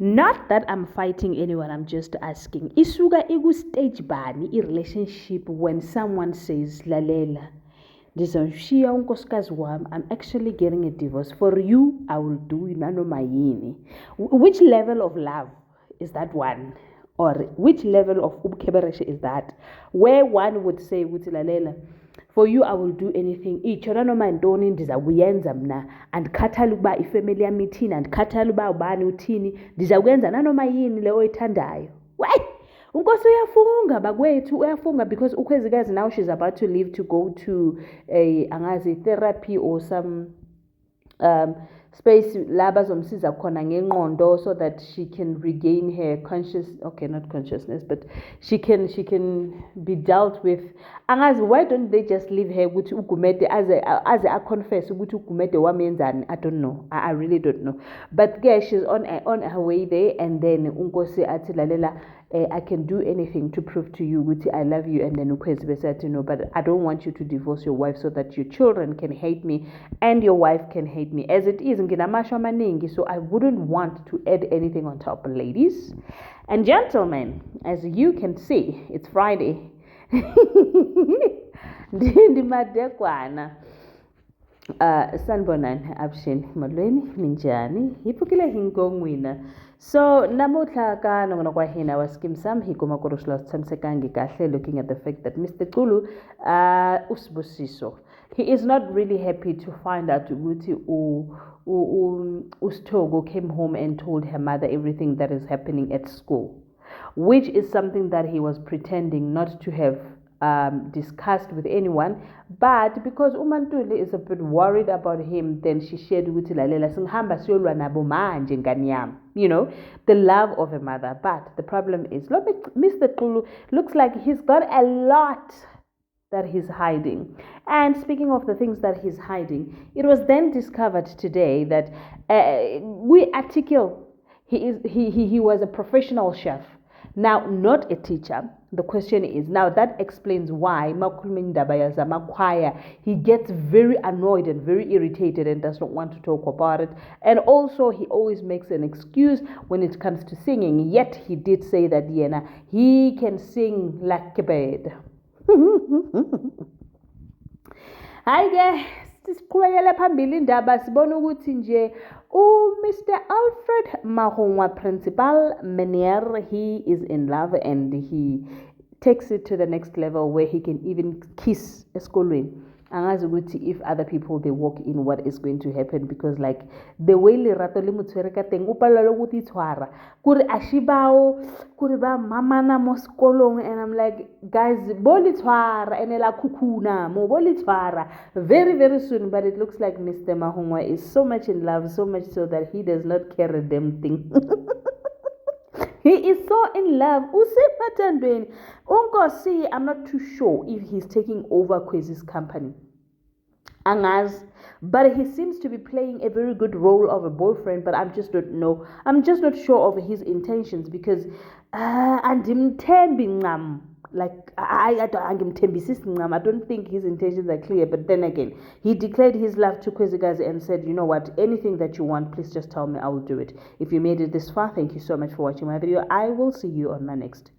Not that I'm fighting anyone, I'm just asking. Isuka iku stage bani i-relationship when someone says, Lalela, ndizawushiya unkosikazi wami, I'm actually getting a divorce. For you, I will do nanoma yini. Which level of love is that one? Or which level of ubkebereshe is that? Where one would say, Lalela, for you I will do anything. Ichona noma ntoni ndizakuyenza mna, andikhathali ukuba ifamily yami ithini, andikhathali uba ubani uthini, ndizakwenza nanoma yini le oyithandayo. Why? Unkosi uyafunga bakwethu, uyafunga, because ukhwezikazi now she's about to leave to go to a angazi therapy or some space la bazomsiza khona ngengqondo, so that she can regain her not consciousness, but she can be dealt with. Angazi, why don't they just leave her ukuthi ugumede aze confess ukuthi ugumede wamenzani? I don't know. I really don't know. But yeah, she's on her way there, and then unkosi athi lalela, I can do anything to prove to you ukuthi I love you. And then ukhwezi bese athi no, but I don't want you to divorce your wife so that your children can hate me and your wife can hate me. As it is, nginamasho amaningi, so I wouldn't want to add anything on top. Ladies and gentlemen, as you can see, it's Friday. Ndimadekwana. Sanibonani Abshin, molweni minjani, hiphukile hinkongwina. So namuhla ka nongona kwa hina wa skim sam hikuma kurushla tsamsekangi kahle, looking at the fact that Mr. Xulu usibusiso, he is not really happy to find out ukuthi uSthogo came home and told her mother everything that is happening at school, which is something that he was pretending not to have discussed with anyone. But because uMaNtuli is a bit worried about him, then she shared with Lalela, singihamba siyolwa nabo manje ngani yami, you know, the love of a mother. But the problem is, look, Mr. Xulu looks like he's got a lot that he's hiding. And speaking of the things that he's hiding, it was then discovered today that we article he was a professional chef. Now, not a teacher. The question is, now that explains why he gets very annoyed and very irritated and does not want to talk about it. And also, he always makes an excuse when it comes to singing. Yet, he did say that he can sing like a bird. Hi guys, siqhubekele phambili indaba sibona ukuthi nje Mr. Alfred Mahongwa Principal Menier, he is in love and he takes it to the next level where he can even kiss esikolweni. Angazi ukuthi if other people they walk in, what is going to happen, because like the way lerato le motshwere ka teng o palelwa ukuthi itshwara kuri ashibao kuri ba mamana mo sekolong, and I'm like, guys, bolitshwara ene la khukhuna mo bolitshwara very very soon. But it looks like Mr. Mahongwa is so much in love, so much so that he does not care a damn thing. He is so in love. Unkosi, I'm not too sure if he's taking over Kwezi's company. Angaz, but he seems to be playing a very good role of a boyfriend, but I'm just not sure of his intentions, because like I don't think his intentions are clear. But then again, he declared his love to Kwezikazi and said, you know what, anything that you want, please just tell me, I will do it. If you made it this far, thank you so much for watching my video. I will see you on my next